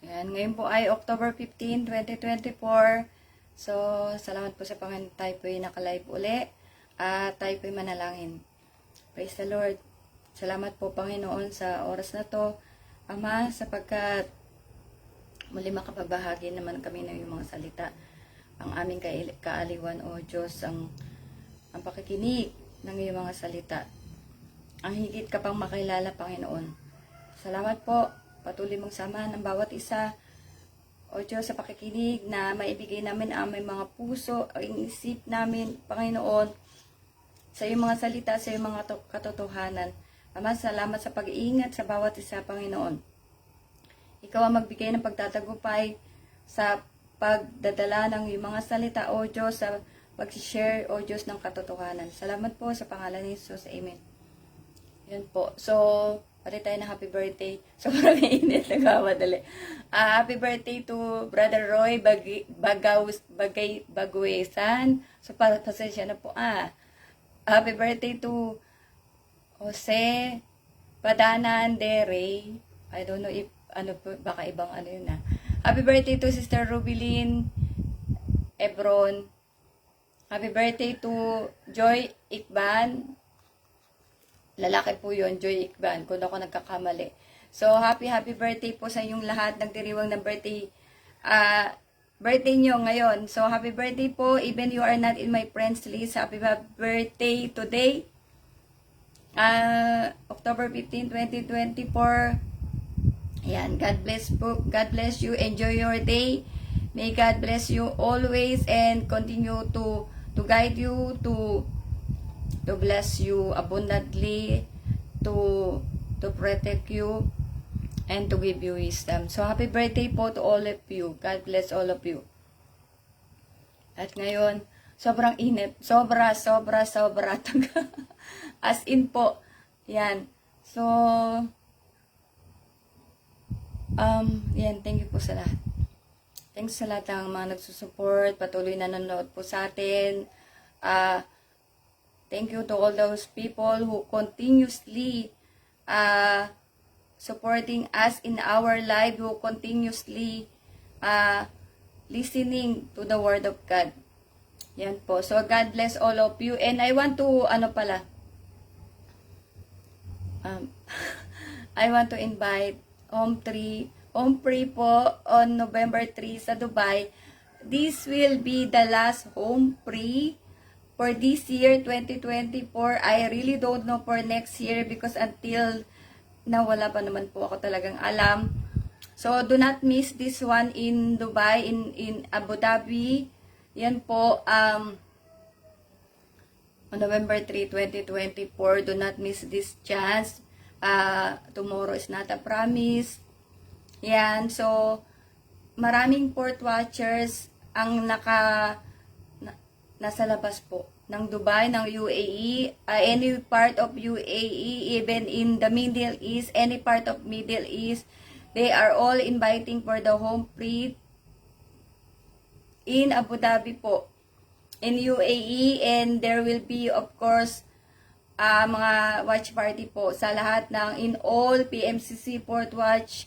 Ayan, ngayon po ay October 15, 2024. So, salamat po sa Panginoon. Tayo po ay nakalive uli. At tayo po ay manalangin. Praise the Lord. Salamat po Panginoon sa oras na to. Ama, sapagkat muli makapagbahagi naman kami ng iyong mga salita. Ang aming kaaliwan, O Diyos, ang pakikinig ng iyong mga salita. Ang higit ka pang makilala, Panginoon. Salamat po. Patuloy mong samahan ng bawat isa, O Diyos, sa pakikinig na maibigay namin ang aming mga puso, ang isip namin, Panginoon, sa iyong mga salita, sa iyong mga katotohanan. Ama, salamat sa pag-iingat sa bawat isa, Panginoon. Ikaw ang magbigay ng pagtatagupay sa pagdadala ng iyong mga salita, O Diyos, sa pag-share, O Diyos, ng katotohanan. Salamat po sa pangalan ni Jesus. Amen. Yan po. So, pati tayo na happy birthday. Sobrang init, nagmamadali. Happy birthday to Brother Roy Baguesan. So, pasensya na po. Happy birthday to Jose Padanan de Rey. I don't know if, baka ibang yun na. Happy birthday to Sister Rubilin Ebron. Happy birthday to Joy Ikban. Lalaki po yun, Joy Ikban, kung ako nagkakamali. So, happy birthday po sa inyong lahat. Nagdiriwang ng birthday nyo ngayon. So, happy birthday po, even you are not in my friends list. Happy birthday today. October 15, 2024. Ayan, God bless po. God bless you. Enjoy your day. May God bless you always and continue to guide you, to bless you abundantly, to protect you, and to give you wisdom. So, happy birthday po to all of you. God bless all of you. At ngayon, sobrang init. Sobra. As in po. Yan. So, yan. Thank you po sa lahat. Thanks sa lahat ng mga nagsusupport. Patuloy na nanonood po sa atin. Thank you to all those people who continuously supporting us in our life, who continuously listening to the Word of God. Yan po. So, God bless all of you. And I want to, I want to invite Home Free po on November 3 sa Dubai. This will be the last Home Free for this year, 2024. I really don't know for next year because until now, wala pa naman po ako talagang alam. So, do not miss this one in Dubai, in Abu Dhabi. Yan po, on November 3, 2024. Do not miss this chance. Tomorrow is not a promise. Yan, so, maraming port watchers ang nasa labas po ng Dubai, ng UAE, any part of UAE, even in the Middle East, any part of Middle East, they are all inviting for the Home Free in Abu Dhabi po, in UAE, and there will be, of course, mga watch party po sa lahat ng, in all PMCC Port Watch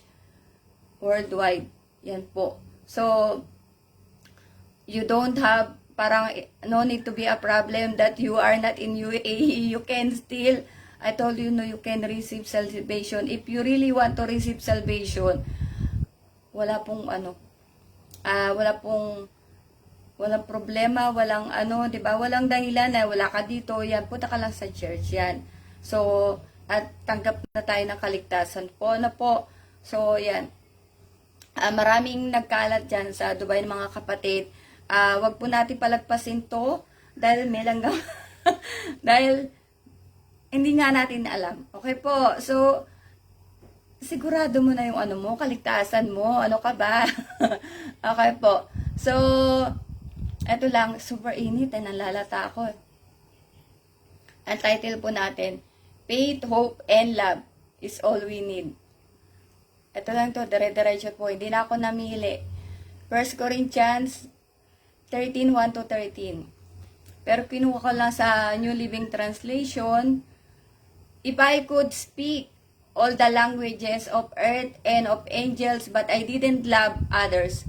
worldwide. Yan po. So, you don't have, parang no need to be a problem that you are not in UAE. You can still, I told you, no, you can receive salvation. If you really want to receive salvation, wala pong walang problema, walang di ba? Walang dahilan na wala ka dito. Yan, punta ka lang sa church yan. So, at tanggap na tayo ng kaligtasan po na po. So, yan. Maraming nagkalat dyan sa Dubai ng mga kapatid. Wag po natin palagpasin to dahil may langgam. Dahil hindi nga natin alam. Okay po. So, sigurado mo na yung kaligtasan mo. Ano ka ba? Okay po. So, eto lang, super init. Nalalata ako. Ang title po natin, Faith, Hope, and Love is all we need. Ito lang to, dire-diretso po. Hindi na ako namili. 1 Corinthians 13, 1-13. Pero kinuha ko lang sa New Living Translation. If I could speak all the languages of earth and of angels, but I didn't love others,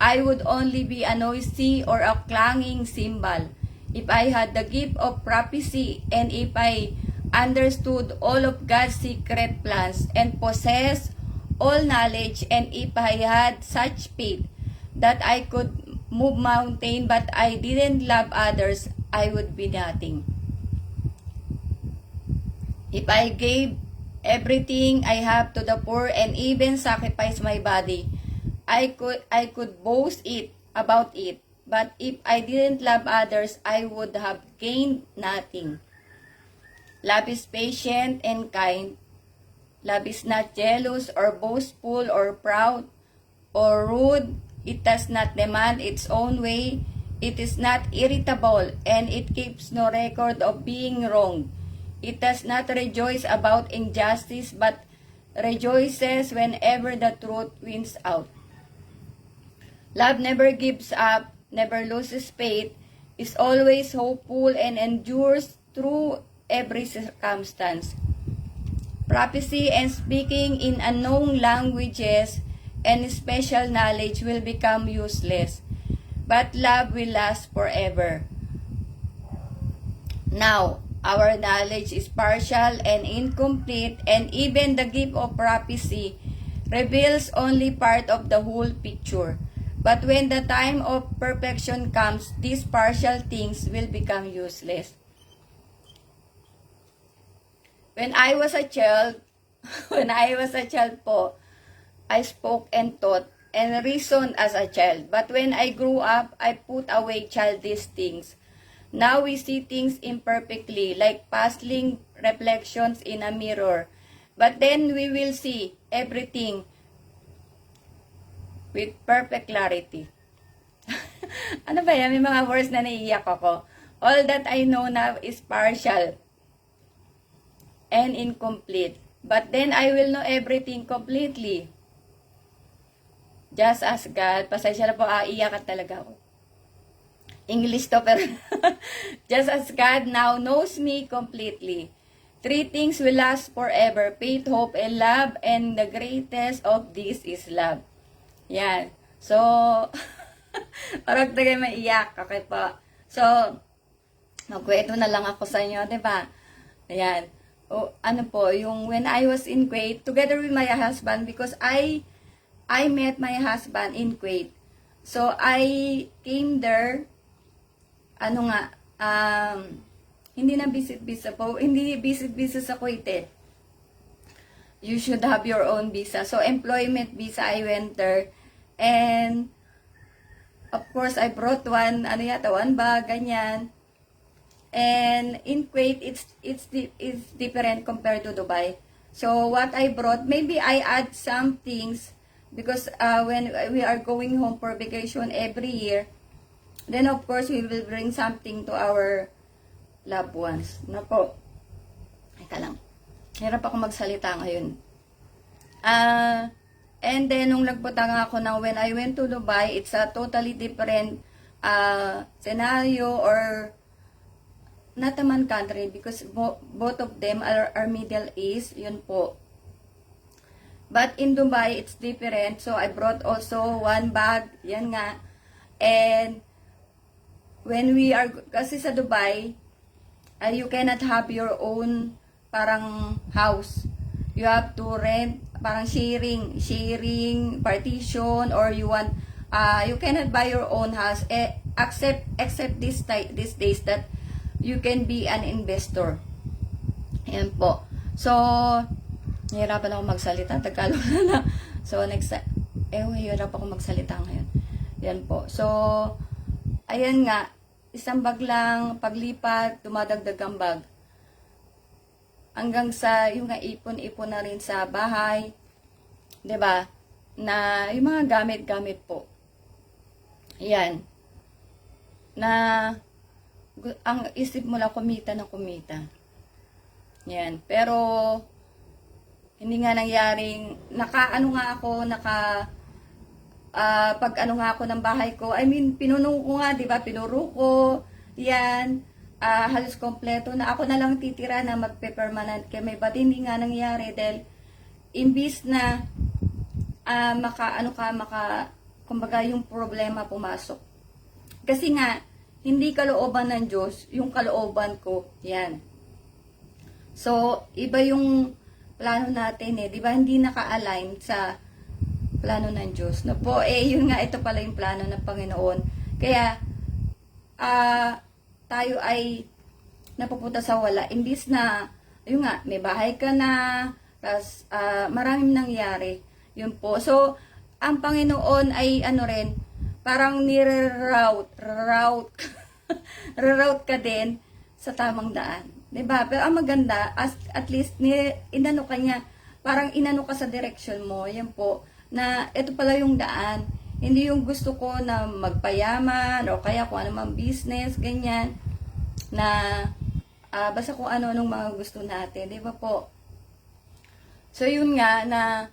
I would only be a noisy or a clanging cymbal. If I had the gift of prophecy, and if I understood all of God's secret plans, and possessed all knowledge, and if I had such faith that I could move mountain, but I didn't love others, I would be nothing. If I gave everything I have to the poor and even sacrifice my body, I could boast about it. But if I didn't love others, I would have gained nothing. Love is patient and kind. Love is not jealous or boastful or proud or rude. It does not demand its own way. It is not irritable, and it keeps no record of being wronged. It does not rejoice about injustice, but rejoices whenever the truth wins out. Love never gives up, never loses faith, is always hopeful, and endures through every circumstance. Prophecy and speaking in unknown languages and special knowledge will become useless, but love will last forever. Now, our knowledge is partial and incomplete, and even the gift of prophecy reveals only part of the whole picture. But when the time of perfection comes, these partial things will become useless. When I was a child, po, I spoke and thought and reasoned as a child. But when I grew up, I put away childish things. Now we see things imperfectly, like puzzling reflections in a mirror. But then we will see everything with perfect clarity. Ano ba yan? May mga words na naiiyak ako. All that I know now is partial and incomplete. But then I will know everything completely. Just as God. Pasensya na po, iiyakan talaga ako. English to, pero just as God now knows me completely. 3 things will last forever: faith, hope, and love. And the greatest of these is love. Yan. So, parang tagay maiyak. Okay po. So, magkwento na lang ako sa inyo, diba? Ayan. O, ano po, yung when I was in Kuwait, together with my husband, because I met my husband in Kuwait. So, I came there, hindi na visit-visa po, hindi visit-visa sa Kuwait eh. You should have your own visa. So, employment visa, I went there. And, of course, I brought one bag, ganyan. And in Kuwait, it's different compared to Dubai. So, what I brought, maybe I add some things because when we are going home for vacation every year, then of course, we will bring something to our loved ones. No po. Ika lang. Hirap ako magsalita ngayon. And then, nung nagpunta nga ako ng when I went to Dubai, it's a totally different scenario, or not a man country, because both of them are Middle East, yun po. But in Dubai, it's different. So, I brought also one bag, yan nga. And, when we are, kasi sa Dubai, you cannot have your own parang house. You have to rent, parang sharing partition, or you want, you cannot buy your own house, except these days that you can be an investor. Ayan po. So, hirapan ako magsalita. Tagalog na lang. So, hirap ako magsalita ngayon. Ayan po. So, ayan nga. Isang bag lang, paglipat, dumadagdag ang bag. Hanggang sa, yung nga ipon-ipon na rin sa bahay. 'Di ba? Na, yung mga gamit-gamit po. Ayan. Na, ang isip mo lang kumita na kumita. Yan. Pero, hindi nga nangyaring, pag nga ako ng bahay ko, I mean, pinuno ko nga, di ba? Pinuro ko, yan, halos kompleto na. Ako na lang titira na magpe-permanent kami. But hindi nga nangyari dahil imbis na kumbaga yung problema pumasok. Kasi nga, hindi kalooban ng Diyos, yung kalooban ko, yan. So, iba yung plano natin eh, di ba? Hindi naka-align sa plano ng Diyos. No po, yun nga, ito pala yung plano ng Panginoon. Kaya, tayo ay napupunta sa wala. Imbis na, yun nga, may bahay ka na, tapos maraming nangyari. Yun po. So, ang Panginoon ay rin, parang reroute ka din sa tamang daan. Diba? Pero ang maganda, at least, inano ka niya, parang inano ka sa direction mo. Yan po, na ito pala yung daan. Hindi yung gusto ko na magpayaman, o kaya kung ano mang business, ganyan, na basta kung ano-anong mga gusto natin. Diba po? So, yun nga, na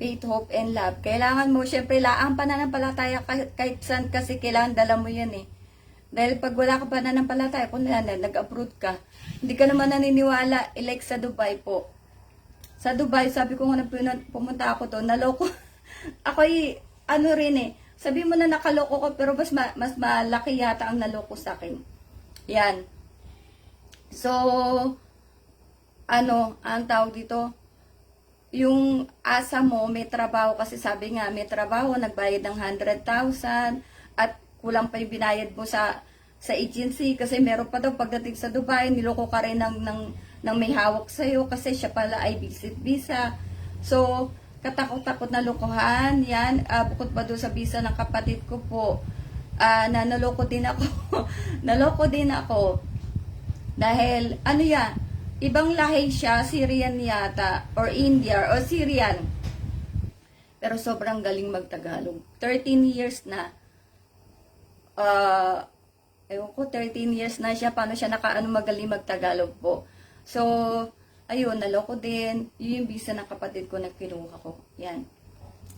faith, hope, and love. Kailangan mo, syempre, ang pananampalataya kahit saan kasi kailangan dala mo yan eh. Dahil pag wala ka pananampalataya, kung nag-abroad ka, hindi ka naman naniniwala, like sa Dubai po. Sa Dubai, sabi ko nga pumunta ako doon, naloko. Ako'y, rin eh, sabi mo na nakaloko ko, pero mas malaki yata ang naloko sa akin. Yan. So, ang tawag dito, yung asa mo, may trabaho, kasi sabi nga, may trabaho, nagbayad ng 100,000, at kulang pa yung binayad mo sa agency, kasi meron pa daw pagdating sa Dubai, niloko ka rin ng may hawak sa'yo, kasi siya pala ay visit visa. So, katakot-takot na lokohan, yan, bukod pa doon sa visa ng kapatid ko po, na naloko din ako, naloko din ako, dahil, ibang lahi siya, Syrian yata, or India, or Syrian. Pero sobrang galing magtagalog. 13 years na. Ewan ko, 13 years na siya. Paano siya magaling magtagalog po. So, ayun, naloko din. Yun yung visa ng kapatid ko na kinuha ko. Yan.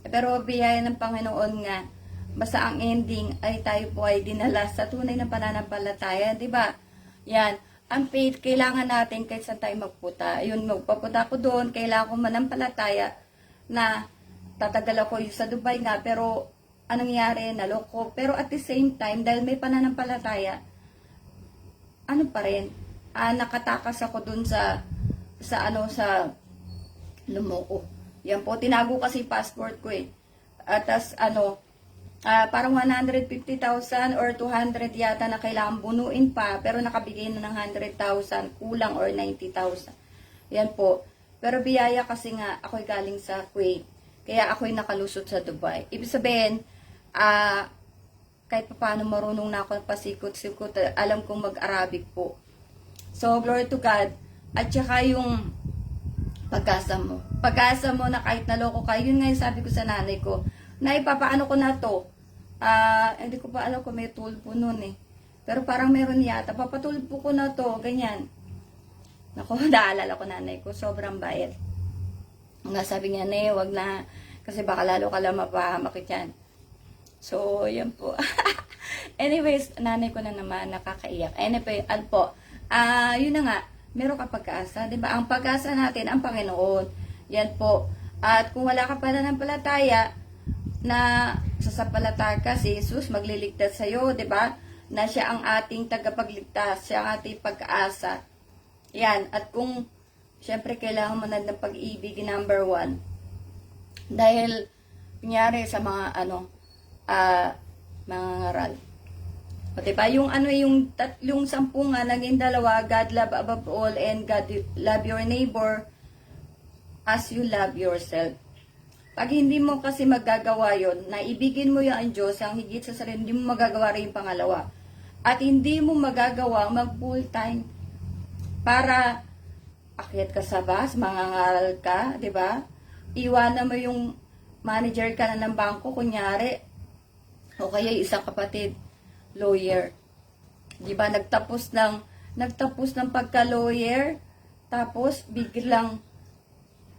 Pero biyaya ng Panginoon nga, basta ang ending ay tayo po ay dinala sa tunay na pananampalataya. Diba? Yan. Ang faith, kailangan natin kahit saan tayo magpunta. Ayun, magpapunta ako doon, kailangan ko manampalataya na tatagal ako sa Dubai nga, pero anong nangyari, naloko. Pero at the same time, dahil may pananampalataya, pa rin, nakatakas ako doon sa lumoko. Yan po, tinago kasi passport ko eh. At parang 150,000 or 200 yata na kailangan bunuin pa, pero nakabigay na ng 100,000, kulang or 90,000. Yan po. Pero biyaya kasi nga, ako'y galing sa Kuwait. Kaya ako'y nakalusot sa Dubai. Ibig sabihin, kahit pa paano marunong na ako pasikot-sikot, alam kong mag-Arabic po. So, glory to God. At saka yung pag-asa mo. Pag-asa mo na kahit naloko ka, yun nga yung sabi ko sa nanay ko, Nay, papaano ko na to? Hindi ko pa alam kung may tulpo nun eh. Pero parang meron yata. Papatulpo ko na to, ganyan. Naku, naalala ko nanay ko, sobrang bayad. Nga sabi niya, Nay, wag na. Kasi baka lalo ka lang mapahamak yan. So, yan po. Anyways, nanay ko na naman, nakakaiyak. Anyway, yun na nga, meron ka pag-asa. Diba? Ang pag-asa natin, ang Panginoon. Yan po. At kung wala ka pala ng palataya, na sasapalataya ka si Jesus, magliligtas sa'yo, di ba? Na siya ang ating tagapagligtas, siya ang ating pag-asa. Yan. At kung, syempre, kailangan mo na ng pag-ibig, number 1. Dahil, kunyari sa mga, mga ngaral. O, diba? Yung 10 nga, naging 2, God love above all, and God love your neighbor as you love yourself. Pag hindi mo kasi magagawa yon, na ibigin mo yung Diyos, ang higit sa sarili, hindi mo magagawa rin yung pangalawa. At hindi mo magagawa mag full time para akyat ka sa bus, mangangaral ka, di ba? Iwanan mo yung manager ka na ng bangko, kunyari, o kaya isang kapatid, lawyer. Di ba? Nagtapos ng pagka-lawyer, tapos biglang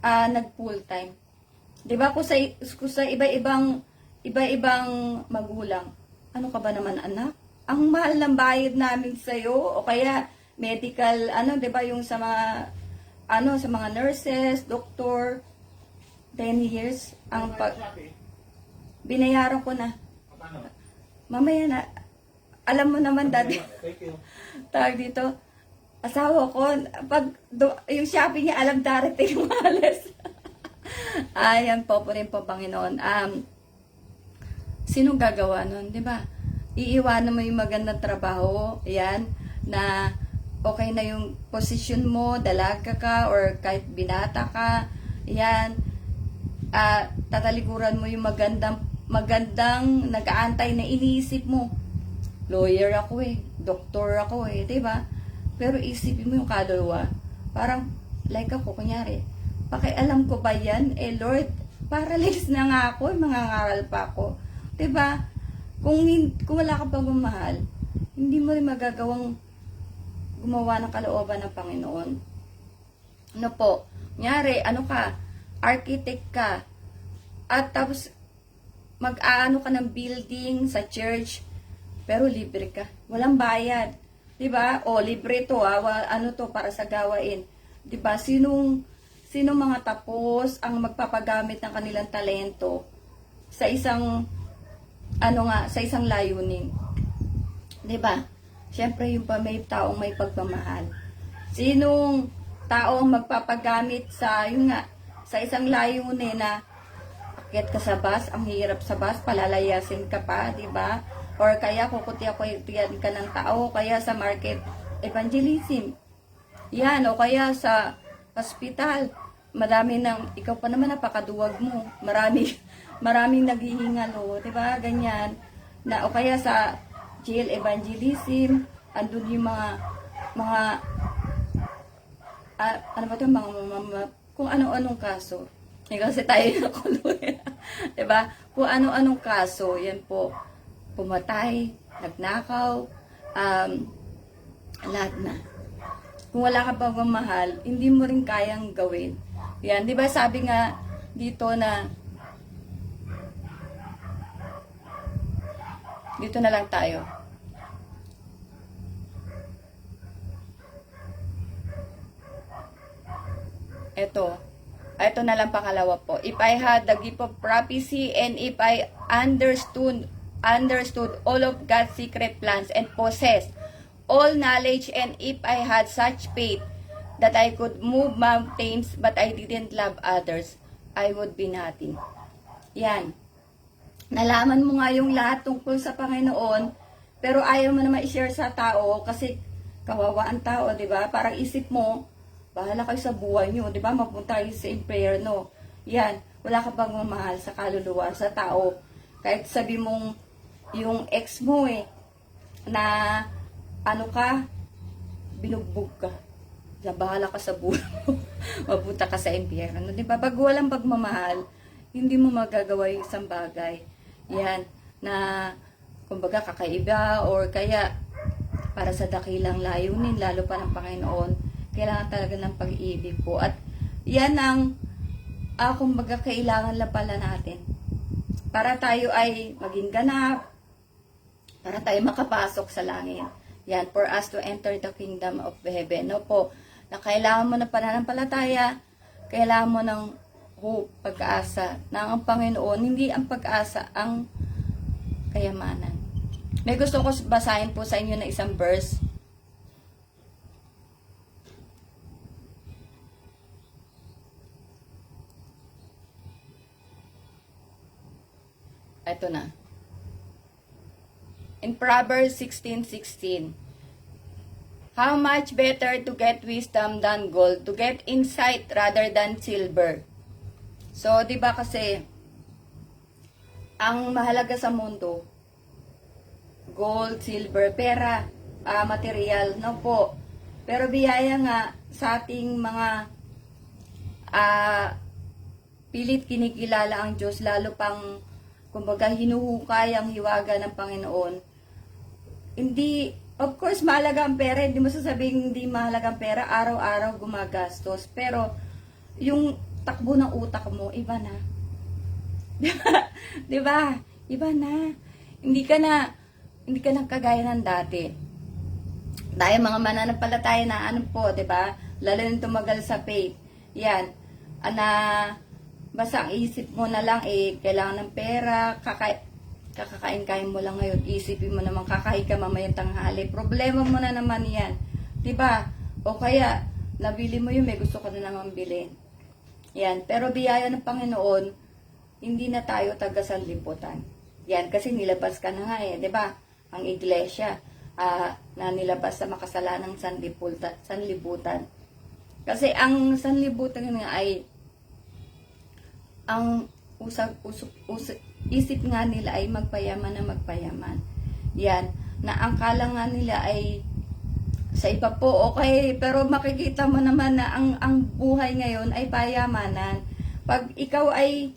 nag full time. 'Di ba kung sa iba-ibang magulang, ano ka ba naman anak? Ang mahal ng bayad namin sa iyo, o kaya medical 'di ba yung sa mga sa mga nurses, doktor, 10 years ang binayaran ko na. Mamaya na, alam mo naman dati, tawag dito, asawa ko, yung shopping niya, alam darating yung alas. Ayan po rin po, Panginoon. Sinong gagawa nun, di ba? Iiwanan mo yung magandang trabaho, ayan, na okay na yung posisyon mo, dalaga ka, or kahit binata ka, ayan, tatalikuran mo yung magandang nag-aantay na iniisip mo. Lawyer ako doktor ako di ba? Pero isipin mo yung kaluluwa. Parang, like ako, kunyari, pakialam ko ba yan? Lord, paralyzed na nga ako, mangangaral pa ako. Diba? Kung wala ka pang mamahal, hindi mo rin magagawang gumawa ng kalooban ng Panginoon. Ano po? Kunyari, architect ka, at tapos, mag-aano ka ng building sa church, pero libre ka. Walang bayad. Diba? Libre to, para sa gawain. Diba? Sinong mga tapos ang magpapagamit ng kanilang talento sa isang sa isang layunin. 'Di ba? Siyempre yung may taong may pagmamahal. Sinong taong magpapagamit sa isang layunin na akyat ka sa bus, ang hirap sa bus, palalayasin ka pa, 'di ba? Or kaya kukutiyan ka ng tao, kaya sa market evangelism. Yan, o kaya sa hospital, ikaw pa naman napakaduwag mo. Maraming naghihingalo, 'di ba? Ganyan. O kaya sa jail evangelism, andun yung mga kung ano-anong kaso. Kasi tayo nakulong. 'Di ba? Kung ano-anong kaso, yan po. Pumatay, nagnakaw, lahat na. Kung wala ka pang mamahal, hindi mo rin kayang gawin. Yan, 'di ba? Sabi nga dito na lang tayo. Ito na lang pangalawa po. If I had the gift of prophecy and if I understood all of God's secret plans and possessed all knowledge, and if I had such faith that I could move mountains but I didn't love others, I would be nothing. Yan. Nalaman mo nga yung lahat tungkol sa Panginoon, pero ayaw mo naman i-share sa tao kasi kawawa ang tao, di ba? Parang isip mo, bahala kayo sa buhay nyo, di ba? Mapunta kayo sa impyerno. Yan. Wala ka bang mamahal sa kaluluwa, sa tao. Kahit sabi mong yung ex mo na binugbog ka. Bahala ka sa buhay mo. Mapunta ka sa impyerno. Diba? Pag walang pagmamahal, hindi mo magagawa yung isang bagay. Yan. Na, kumbaga, kakaiba or kaya para sa dakilang layunin, lalo pa ng Panginoon, kailangan talaga ng pag-ibig po. At yan ang, kumbaga, kailangan lang pala natin. Para tayo ay maging ganap, para tayo makapasok sa langit. Yan, for us to enter the kingdom of heaven. No po, na kailangan mo ng pananampalataya, kailangan mo ng hope, pag-asa, na ang Panginoon, hindi ang pag-asa, ang kayamanan. May gusto ko basahin po sa inyo na isang verse. Ito na. In Proverbs 16:16, how much better to get wisdom than gold, to get insight rather than silver. So, di ba kasi, ang mahalaga sa mundo, gold, silver, pera, material, no po. Pero biyaya nga sa ating mga pilit kinikilala ang Diyos, lalo pang, kumbaga, hinuhukay ang hiwaga ng Panginoon. Hindi, of course, mahalaga ang pera. Hindi mo sasabihin hindi mahalaga ang pera. Araw-araw gumagastos. Pero, yung takbo ng utak mo, iba na. Diba? Iba na. Hindi ka na kagaya ng dati. Dahil mga mananampalataya na, diba? lalo na tumagal sa faith. Yan, na basta ang isip mo na lang kailangan ng pera, kakakain-kain mo lang ngayon, isipin mo naman kakain ka mamayang tanghali. Problema mo na naman yan. 'Di ba? O kaya, nabili mo yun, may gusto ka na naman bilhin. Yan. Pero biyaya ng Panginoon, hindi na tayo taga sanlibutan. Yan. Kasi nilabas ka na nga 'di ba? Ang iglesia, na nilabas sa makasalanang sanlibutan. Kasi ang sanlibutan nga ay, ang isip nga nila ay magpayaman na magpayaman. Yan. Na ang kala nga nila ay sa iba po, okay. Pero makikita mo naman na ang buhay ngayon ay payamanan. Pag ikaw ay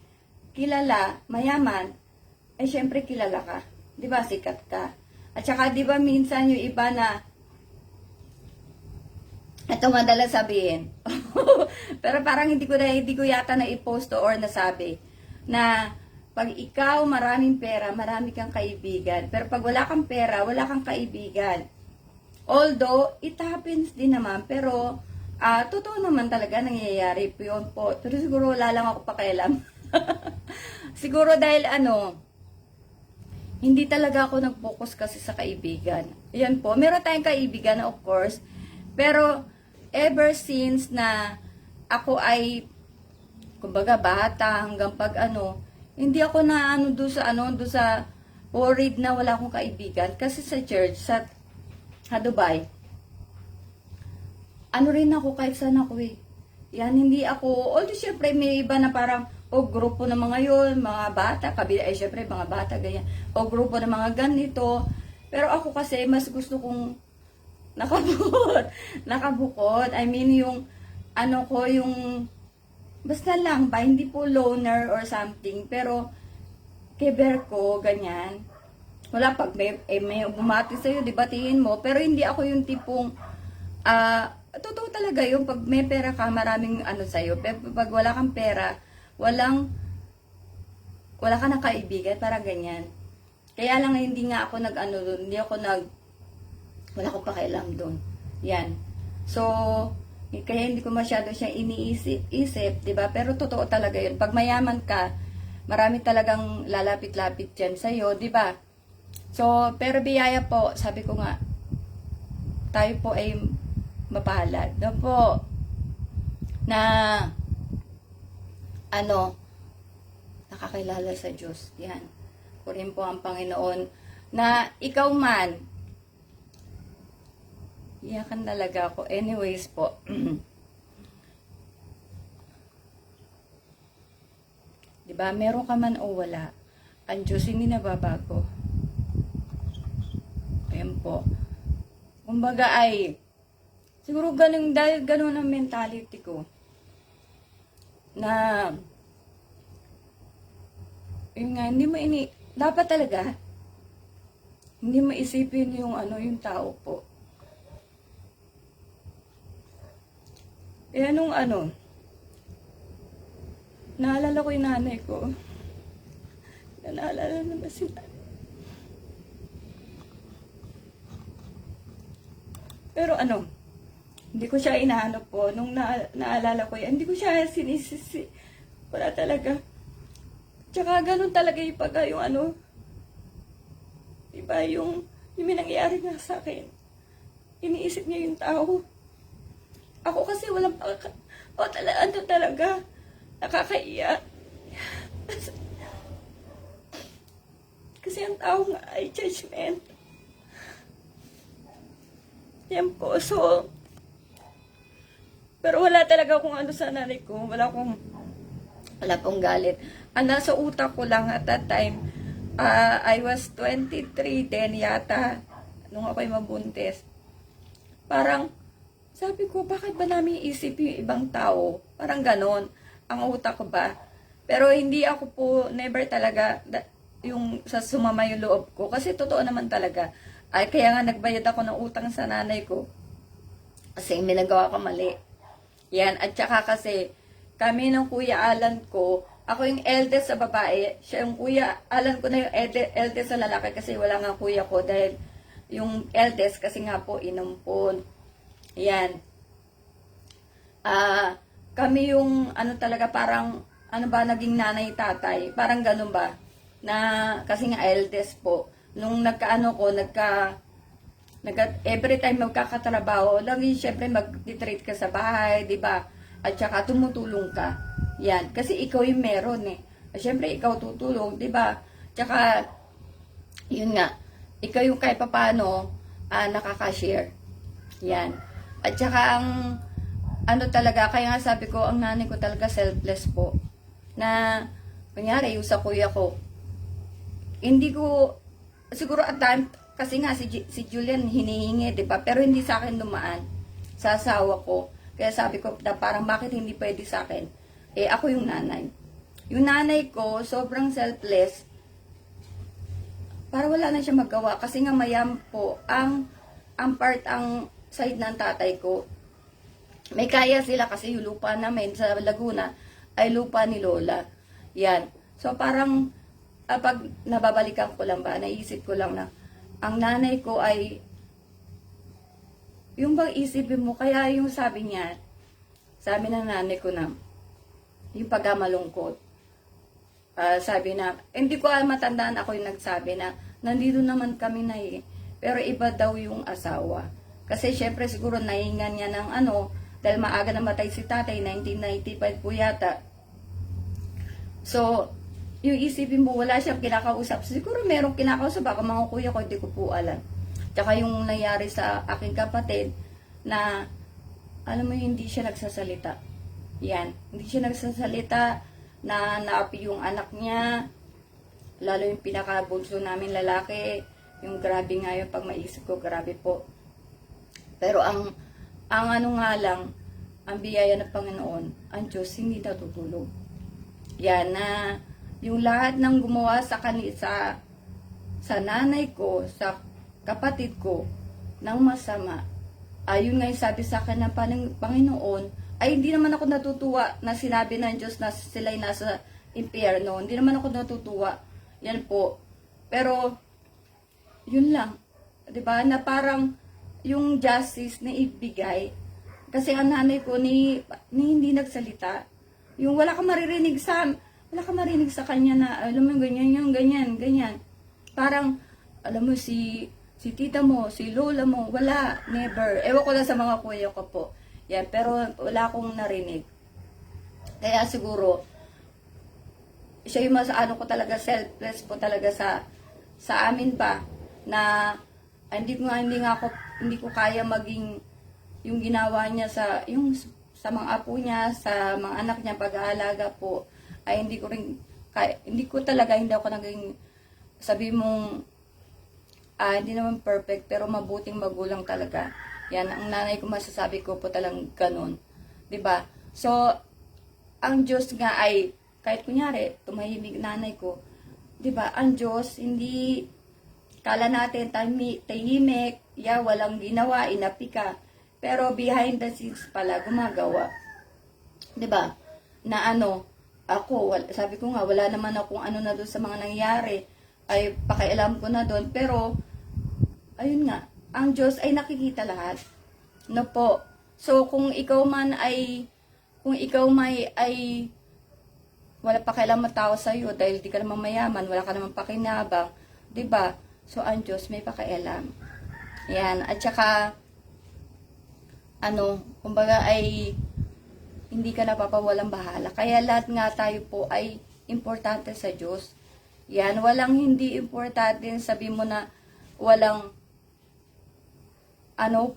kilala, mayaman, ay syempre kilala ka. 'Di ba? Sikat ka. At saka 'di ba minsan yung iba na ito madalas sabihin. Pero parang hindi ko yata na i-post or nasabi na pag ikaw maraming pera, marami kang kaibigan. Pero pag wala kang pera, wala kang kaibigan. Although, it happens din naman. Pero, totoo naman talaga nangyayari po yun po. Pero siguro wala lang ako pakialam. Siguro dahil hindi talaga ako nag-focus kasi sa kaibigan. Yan po. Meron tayong kaibigan, of course. Pero, ever since na ako ay, kumbaga, bata hanggang pag hindi ako na doon sa worried na wala akong kaibigan. Kasi sa church, sa Dubai, rin ako kahit saan ako Yan, hindi ako, although syempre may iba na parang, grupo ng mga yun, mga bata, kabila, syempre mga bata, ganyan. Grupo ng mga ganito. Pero ako kasi, mas gusto kong nakabukod. I mean, yung, yung, basta lang ba, hindi po loner or something, pero, keber ko, ganyan. Wala, pag may bumati sa'yo, dibatiin mo, pero hindi ako yung tipong, totoo talaga yung pag may pera ka, maraming sa'yo, pero pag wala kang pera, wala ka na kaibigan, parang ganyan. Kaya lang hindi nga ako doon, wala akong pakialam doon. Yan. So, kaya hindi ko masyado siya iniisip, di ba? Pero totoo talaga yun. Pag mayaman ka, marami talagang lalapit-lapit dyan sa'yo, di ba? So, pero biyaya po, sabi ko nga, tayo po ay mapalad. No po, na, nakakilala sa Diyos. Yan. Kurin po ang Panginoon, na ikaw man, iyakan talaga ako. Anyways po, diba, meron ka man o wala, ang Diyos hindi nababago. Ayan po. Kumbaga ay, siguro dahil ganun ang mentality ko, na, yun nga, dapat talaga, hindi mo isipin yung yung tao po. Nung naalala ko yung nanay ko. Naalala naman sila. Pero hindi ko siya inahanap po. Nung naalala ko yan, hindi ko siya sinisisi. Wala talaga. Tsaka ganun talaga yung pag yung diba, yung may nangyayari nga sa akin. Iniisip niya yung tao. Ako kasi walang talaga. Nakakaiyak. Kasi ang tao nga ay judgment. Yan po. So, pero wala talaga akong sa nanay ko. Wala pong galit. Ang nasa utak ko lang at that time, I was 23 then yata, nung ako'y mabuntis. Parang, sabi ko, bakit ba namin isip yung ibang tao? Parang ganon. Ang utak ko ba? Pero hindi ako po, never talaga, yung sa sumama yung loob ko. Kasi totoo naman talaga. Ay, kaya nga nagbayad ako ng utang sa nanay ko. Kasi may nagawa ko mali. Yan. At saka kasi, kami ng Kuya Alan ko, ako yung eldest sa babae. Siya yung Kuya Alan ko na yung eldest sa lalaki kasi wala nga kuya ko. Dahil yung eldest kasi nga po, inumpon. Yan. kami yung ano talaga parang ano ba naging nanay tatay, parang ganun ba na kasi nga eldest po nung nagkaano ko every time magkakatrabaho lagi syempre mag-treat ka sa bahay, di ba, at saka tumutulong ka yan kasi ikaw yung meron syempre ikaw tutulong, di ba, tsaka yun nga ikaw yung kahit papaano nakaka-share yan, at saka ang ano talaga, kaya nga sabi ko, ang nanay ko talaga selfless po. Na, kunyari, yung sa kuya ko, hindi ko, siguro at time, kasi nga si Julian hinihingi, di ba? Pero hindi sa akin dumaan, sa asawa ko. Kaya sabi ko, na parang bakit hindi pwede sa akin? Ako yung nanay. Yung nanay ko, sobrang selfless, para wala na siya magawa. Kasi nga mayam po, ang side ng tatay ko, may kaya sila kasi yung lupa namin sa Laguna ay lupa ni Lola. Yan. So parang pag nababalikan ko lang ba, naisip ko lang na ang nanay ko ay yung bang isipin mo, kaya yung sabi niya, sabi ng nanay ko na yung pagkamalungkot. Sabi na, hindi ko matandaan ako yung nagsabi na nandito naman kami na pero iba daw yung asawa. Kasi syempre siguro nahingan niya ng dahil maaga namatay si tatay, 1995 po yata. So, yung isipin mo, wala siyang kinakausap. Siguro merong kinakausap, baka mga kuya ko, hindi ko po alam. Tsaka yung nangyari sa aking kapatid, na, alam mo, hindi siya nagsasalita. Yan, hindi siya nagsasalita, na naapi yung anak niya, lalo yung pinakabunso namin lalaki, yung grabe nga yun, pag maisip ko, grabe po. Pero ang ano nga lang, ang biyaya ng Panginoon, ang Diyos hindi natutulog. Yan na, yung lahat ng gumawa sa nanay ko, sa kapatid ko, ng masama, ayun nga yung sabi sa akin ng Panginoon, ay hindi naman ako natutuwa na sinabi ng Diyos na sila'y nasa impyerno. Hindi naman ako natutuwa. Yan po. Pero, yun lang. Diba? Na parang, yung justice na ibigay kasi ang nanay ko ni hindi nagsalita, yung wala ka marinig sa kanya na alam mo ganyan parang alam mo si tita mo, si lola mo, wala, never. Ewan ko lang sa mga kuya ko po yan, pero wala akong narinig. Kaya siguro siya yung ko talaga, selfless po talaga sa amin pa na hindi ko kaya maging yung ginawa niya sa mga apo niya, sa mga anak niya, pag-aalaga po, ay hindi ako naging sabi mong hindi naman perfect, pero mabuting magulang talaga. Yan, ang nanay ko masasabi ko po talagang ganun. 'Di ba? So, ang Diyos nga ay, kahit kunyari, tumahimik nanay ko, 'di ba? Ang Diyos, hindi kala natin tahimik, walang ginawa, inapi ka. Pero behind the scenes pala, gumagawa. 'Di ba? Na sabi ko nga, wala naman akong na doon sa mga nangyari. Ay, pakialam ko na doon. Pero, ayun nga, ang Diyos ay nakikita lahat. No po. So, kung ikaw may wala pakialam ang tao sa'yo dahil di ka naman mayaman, wala ka naman pakinabang, 'di ba? So, ang Diyos may pakialam. Yan. At saka, kumbaga ay, hindi ka napapawalang bahala. Kaya lahat nga tayo po ay importante sa Diyos. Yan. Walang hindi importante. Sabi mo na, walang,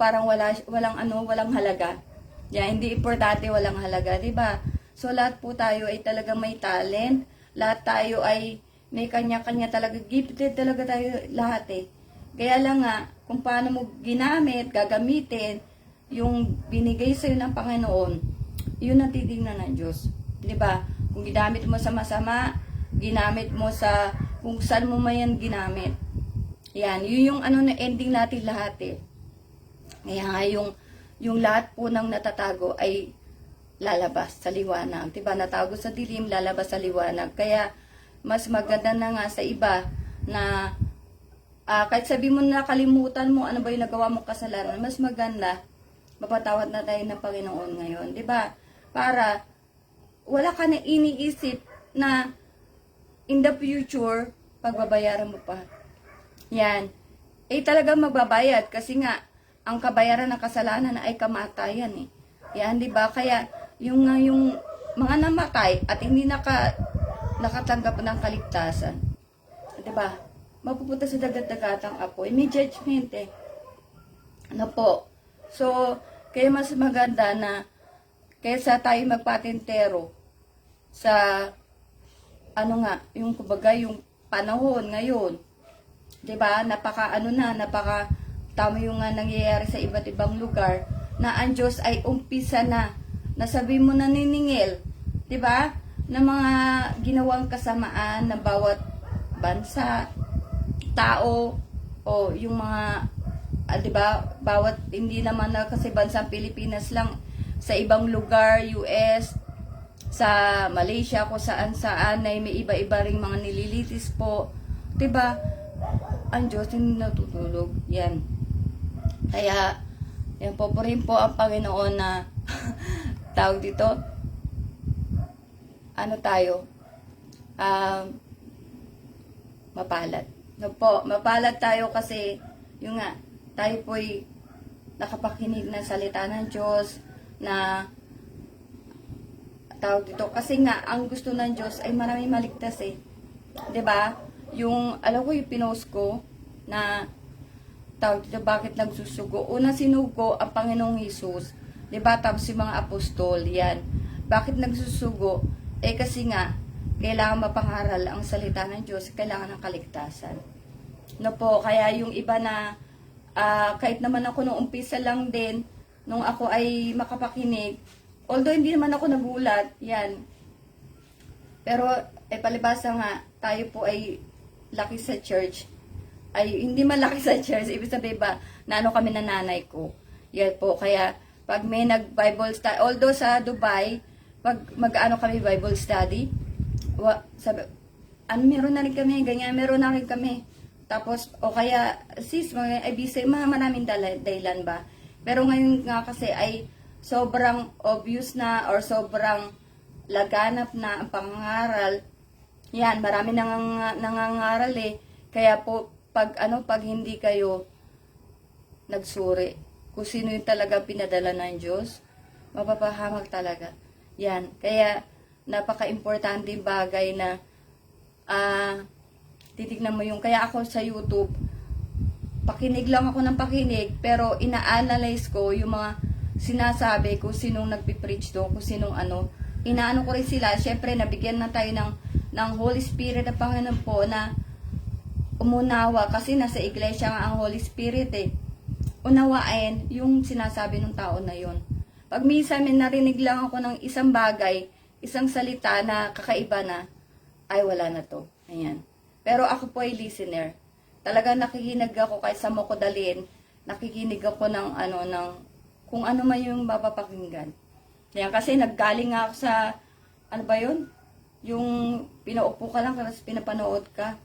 parang walang halaga. Yan. Hindi importante, walang halaga. Diba? So, lahat po tayo ay talagang may talent. Lahat tayo ay may kanya-kanya talaga, gifted talaga tayo lahat Kaya lang nga, kung paano mo gagamitin, yung binigay sa'yo ng Panginoon, yun ang titignan ng Diyos. Diba? Kung ginamit mo sa masama, ginamit mo sa, kung saan mo mayan ginamit. Yan, yun yung na ending natin lahat Kaya nga yung lahat po ng natatago ay lalabas sa liwanag. Diba? Natago sa dilim, lalabas sa liwanag. Kaya, mas maganda na nga sa iba na kahit sabi mo nakalimutan mo ano ba yung nagawa mong kasalanan, mas maganda mapatawad na tayo ng Panginoon ngayon, di ba? Para wala ka na iniisip na in the future, pagbabayaran mo pa. Yan. Talagang magbabayad kasi nga, ang kabayaran ng kasalanan ay kamatayan eh. Yan, di ba? Kaya, yung mga namatay at hindi nakatanggap ng kaligtasan, di ba? Mapupunta sa dagat-dagatang apoy. May judgment eh. Ano po? So, kaya mas maganda na kaysa tayo magpatintero sa yung kumbaga yung panahon ngayon. 'Di ba? Napaka tama yung nangyayari sa iba't ibang lugar na ang Diyos ay umpisa na nasabi mo na niningil, 'di ba? Na mga ginawang kasamaan ng bawat bansa, tao o yung mga 'di ba? Bawat hindi naman na kasi bansang Pilipinas lang, sa ibang lugar, US, sa Malaysia, kung saan ay may iba-iba ring mga nililitis po. 'Di ba? Ang Diyos hindi natutulog. Yan. Kaya, yan po rin po ang Panginoon na tawag dito. Ano tayo? Mapalad. No po, mapalad tayo kasi yung nga, tayo po'y nakapakinig ng salita ng Diyos na tawag dito. Kasi nga, ang gusto ng Diyos ay maraming maligtas eh. 'Di ba? Yung, alam ko yung pinost ko na tawag dito, bakit nagsusugo? Una sinugo ang Panginoong Hesus. 'Di ba? Tapos yung mga apostol, yan. Bakit nagsusugo? Kasi nga, kailangan mapangaral ang salita ng Diyos, kailangan ng kaligtasan. No po, kaya yung iba na, kahit naman ako nung umpisa lang din, nung ako ay makapakinig, although hindi naman ako nagulat, yan. Pero, palibasa nga, tayo po ay laki sa church. Ay, hindi man laki sa church, ibig sabihin ba, na ano kami na nanay ko. Yan po, kaya, pag may nag-Bible study, although sa Dubai, pag mag-ano kami Bible study, sabi, meron na rin kami, ganyan, meron na rin kami. Tapos, o kaya, sis, mga ibig maraming dahilan ba? Pero ngayon nga kasi ay, sobrang obvious na or sobrang laganap na ang pangangaral. Yan, marami nangangaral eh. Kaya po, pag hindi kayo nagsuri, kung sino yung talaga pinadala ng Diyos, mapapahamak talaga. Yan, kaya napaka-importante bagay na titignan mo yung, kaya ako sa YouTube, pakinig lang ako ng pakinig, pero ina-analyze ko yung mga sinasabi kung sinong nagpipreach do, kung sinong inaano ko rin sila. Syempre, nabigyan na tayo ng Holy Spirit na Panginoon po na umunawa, kasi nasa iglesia nga ang Holy Spirit eh. Unawain yung sinasabi ng tao na yon. Pag minsan may narinig lang ako ng isang bagay, isang salita na kakaiba na, ay wala na to. Ayan. Pero ako po ay listener. Talaga nakikinig ako kahit sa mo ko dalhin, nakikinig ako ng kung ano man yung mapapakinggan. Yan, kasi naggaling nga ako sa, ano ba yun? Yung pinaupo ka lang, kasi pinapanood ka.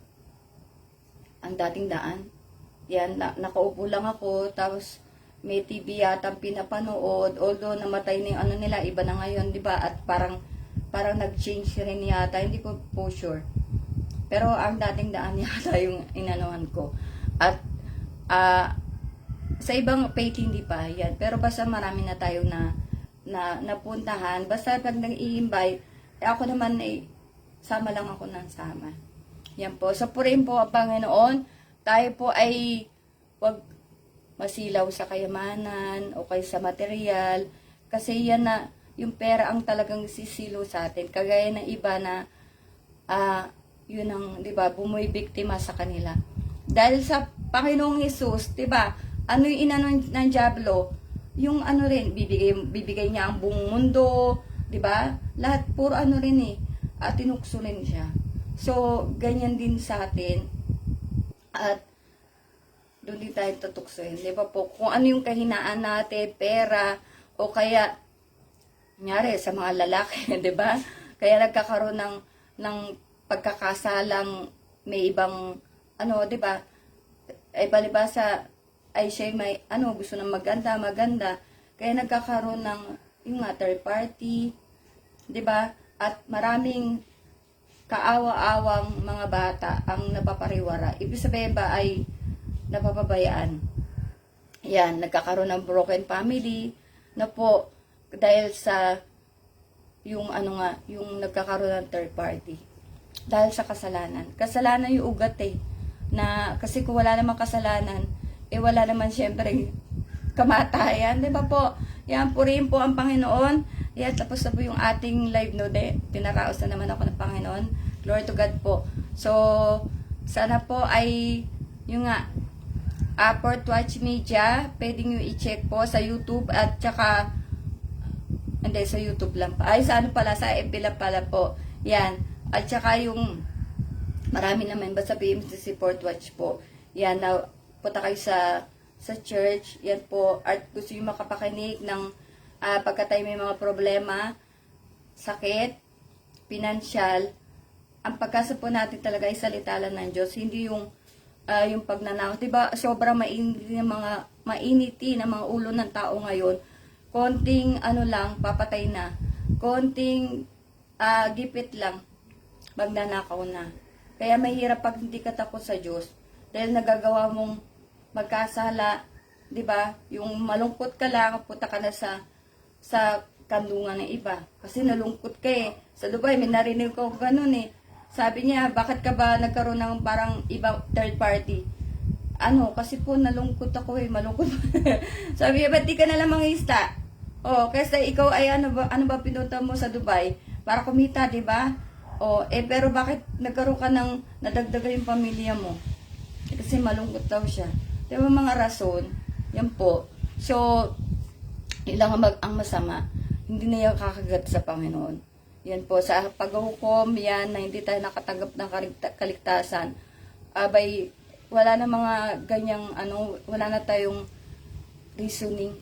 Ang dating daan. Yan, nakaupo lang ako, tapos may TV yata pinapanood, although namatay na yung nila, iba na ngayon, di ba? At parang nag-change rin yata, hindi ko po sure. Pero ang dating daan yata yung inanuhan ko. At, sa ibang page hindi pa, yan. Pero basta marami na tayo na napuntahan. Basta pag nag-i-invite, ako naman sama lang ako ng sama. Yan po. Sa purin po ang Panginoon, tayo po ay wag masilaw sa kayamanan o kay sa material. Kasi yan na, yung pera ang talagang sisilo sa atin. Kagaya ng iba na, yun ang, di ba, bumibiktima sa kanila. Dahil sa Panginoong Hesus, di ba, ano yung inano ng Diablo? Yung rin, bibigay niya ang buong mundo, di ba? Lahat, puro rin eh. At tinukso rin siya. So, ganyan din sa atin. At, doon din tayo tutuksoin. Di ba po? Kung ano yung kahinaan natin, pera, o kaya, kunyari, sa mga lalaki, di ba? Kaya nagkakaroon ng pagkakasalang may ibang, di ba? Balibasa, ay siya may, gusto ng maganda, Kaya nagkakaroon ng yung nga, third party, 'di ba? At maraming kaawa-awang mga bata ang napapariwara. Ibig sabihin ba ay napapabayaan. Yan, nagkakaroon ng broken family na po dahil sa yung ano nga, yung nagkakaroon ng third party. Dahil sa kasalanan. Kasalanan yung ugat na kasi kung wala namang kasalanan, wala naman syempre kamatayan, di ba po? Yan, purihin po ang Panginoon. Yan, tapos na po yung ating live no de. Pinaraos na naman ako ng Panginoon. Glory to God po. So, sana po ay, yung nga, Port Watch Media, pwede nyo i-check po sa YouTube at saka, hindi, sa YouTube lang pa. Ay, sa ano pala, sa FB lang pala po. Yan. At saka yung, marami naman ba sabihin si Port Watch po. Yan, na, punta kayo sa church, yan po, at gusto nyo makapakinig ng pagka tayo may mga problema, sakit, pinansyal, ang pagkasa po natin talaga ay salita lang ng Diyos, hindi yung pagnanakaw. Diba, sobrang mainiti na mga ulo ng tao ngayon, konting ano lang, papatay na, konting gipit lang, magnanakaw na. Kaya mahirap pag hindi ka takot sa Diyos, dahil nagagawa mong magkasala, 'di ba? Yung malungkot ka lang, punta ka na sa kandungan ng iba. Kasi nalungkot ka eh. Sa Dubai, may narinig ko ganun eh. Sabi niya, bakit ka ba nagkaroon ng parang ibang third party? Ano, kasi po nalungkot ako eh, malungkot. Sabi niya, ba't di ka na lang mangista? Oh, kasi ikaw ay ano ba pinunta mo sa Dubai? Para kumita, 'di ba? Oh, pero bakit nagkaroon ka ng nadagdagan yung pamilya mo? Kasi malungkot daw siya. Diba mga rason? Yan po. So, ilang ang masama. Hindi na yung kakagat sa Panginoon. Yan po. Sa paghukom, yan, na hindi tayo nakatanggap ng kaligtasan. Abay, wala na mga ganyang, wala na tayong reasoning.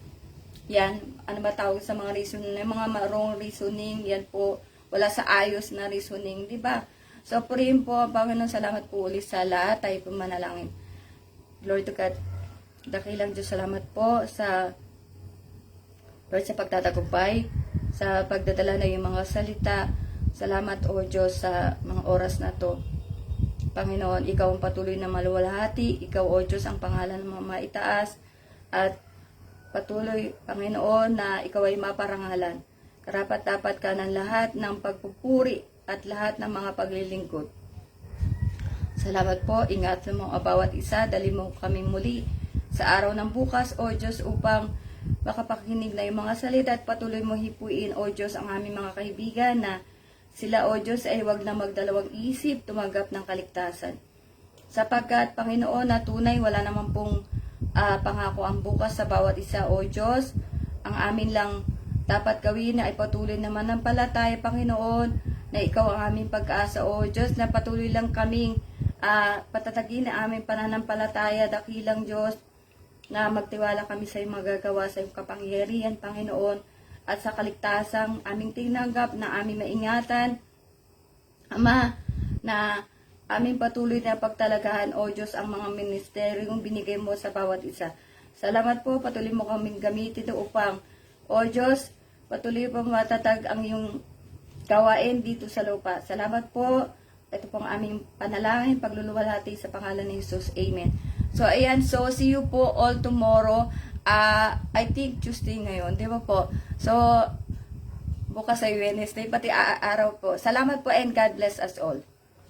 Yan. Ano ba tawag sa mga reasoning? Mga wrong reasoning. Yan po. Wala sa ayos na reasoning. Diba? So, purihin po, Panginoon, salamat po ulit sa lahat. Tayo po manalangin. Glory to God. Dakilang Diyos, salamat po sa Lord, sa pagtatagumpay, sa pagdadala na yung mga salita. Salamat, O Diyos, sa mga oras na to. Panginoon, Ikaw ang patuloy na maluwalhati. Ikaw, O Diyos, ang pangalan ng mga maitaas. At patuloy, Panginoon, na Ikaw ay maparangalan. Karapat-dapat ka ng lahat ng pagpupuri at lahat ng mga paglilingkod. Salamat po, ingat mo ang bawat isa, dali mo kami muli sa araw ng bukas, O Diyos, upang makapakinig na yung mga salita at patuloy mo hipuin, O Diyos, ang aming mga kaibigan na sila, O Diyos, ay wag na magdalawang isip tumanggap ng kaligtasan. Sapagkat, Panginoon, na tunay, wala naman pong pangako ang bukas sa bawat isa, O Diyos. Ang amin lang dapat gawin na ay patuloy na manampalataya, Panginoon, na Ikaw ang aming pag-asa, O Diyos, na patuloy lang kaming patatagin na aming pananampalataya, dakilang Diyos, na magtiwala kami sa iyong magagawa sa iyong kapangyarihan, Panginoon, at sa kaligtasang aming tinanggap na aming maingatan, Ama, na aming patuloy na pagtalagahan, O Diyos, ang mga ministeryong binigay mo sa bawat isa. Salamat po, patuloy mo kaming gamitin upang, O Diyos, patuloy po matatag ang iyong gawain dito sa lupa. Salamat po. Ito pong aming panalangin, pagluluwalhati sa pangalan ni Jesus. Amen. So, ayan. So, see you po all tomorrow. I think Tuesday ngayon. Di ba po? So, bukas ay Wednesday, pati araw po. Salamat po and God bless us all.